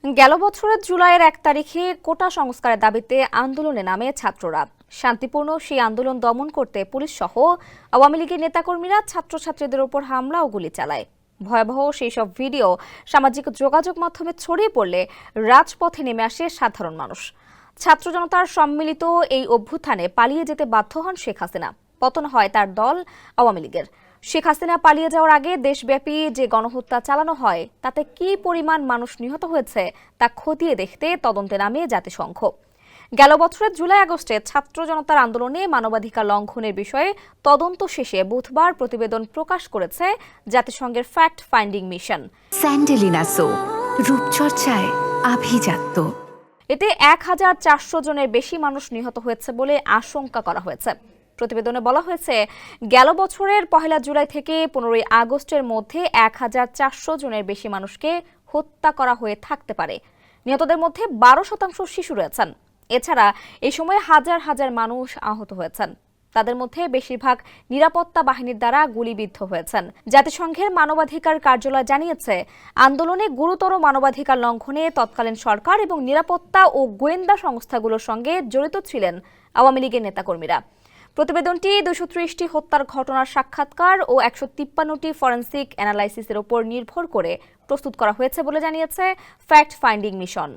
গেল বছরের জুলাইয়ের ১ তারিখে কোটা সংস্কারের দাবিতে আন্দোলনে নামে ছাত্ররা। শান্তিপূর্ণ সেই আন্দোলন দমন করতে পুলিশ সহ আওয়ামী লীগের নেতাকর্মীরা ছাত্রছাত্রীদের উপর হামলা ও গুলি চালায়। ভয়াবহ সেই সব ভিডিও সামাজিক যোগাযোগ মাধ্যমে ছড়িয়ে পড়লে রাজপথে নেমে আসে সাধারণ মানুষ। ছাত্র জনতার সম্মিলিত এই অভ্যুত্থানে পালিয়ে যেতে বাধ্য হন শেখ হাসিনা। পতন হয় তার দল আওয়ামী লীগের। শেখ হাসিনা পালিয়ে যাওয়ার আগে দেশব্যাপী যে গণহত্যা চালানো হয় তাতে কি পরিমাণ মানুষ নিহত হয়েছে তা খতিয়ে দেখতে তদন্তে নামে জাতিসংঘ। গেল বছরের জুলাই আগস্টে ছাত্র জনতার আন্দোলনে মানবাধিকার লঙ্ঘনের বিষয়ে তদন্ত শেষে বুধবার প্রতিবেদন প্রকাশ করেছে জাতিসংঘের ফ্যাক্ট ফাইন্ডিং মিশন। স্যান্ডেলিনা সো, রূপচর্চায় আভিজাত্য। এতে ১,৪০০ জনের বেশি মানুষ নিহত হয়েছে বলে আশঙ্কা করা হয়েছে। প্রতিবেদনে বলা হয়েছে, গেল বছরের ১ জুলাই থেকে ১৫ আগস্টের মধ্যে ১,৪০০ জনের বেশি মানুষকে হত্যা করা হয়ে থাকতে পারে। নিহতদের মধ্যে ১২% শিশু রয়েছেন। এছাড়া এ সময় হাজার হাজার মানুষ আহত হয়েছেন। তাদের মধ্যে বেশিরভাগ নিরাপত্তা বাহিনীর দ্বারা গুলিবিদ্ধ হয়েছেন। জাতিসংঘের মানবাধিকার কার্যালয় জানিয়েছে, আন্দোলনে গুরুতর মানবাধিকার লঙ্ঘনে তৎকালীন সরকার এবং নিরাপত্তা ও গোয়েন্দা সংস্থাগুলোর সঙ্গে জড়িত ছিলেন আওয়ামী লীগের নেতাকর্মীরা। প্রতিবেদনটি ২৩০টি হত্যার ঘটনার সাক্ষাৎকার ও ১৫৩টি ফরেনসিক অ্যানালাইসিসের উপর নির্ভর করে প্রস্তুত করা হয়েছে বলে জানিয়েছে ফ্যাক্ট ফাইন্ডিং মিশন।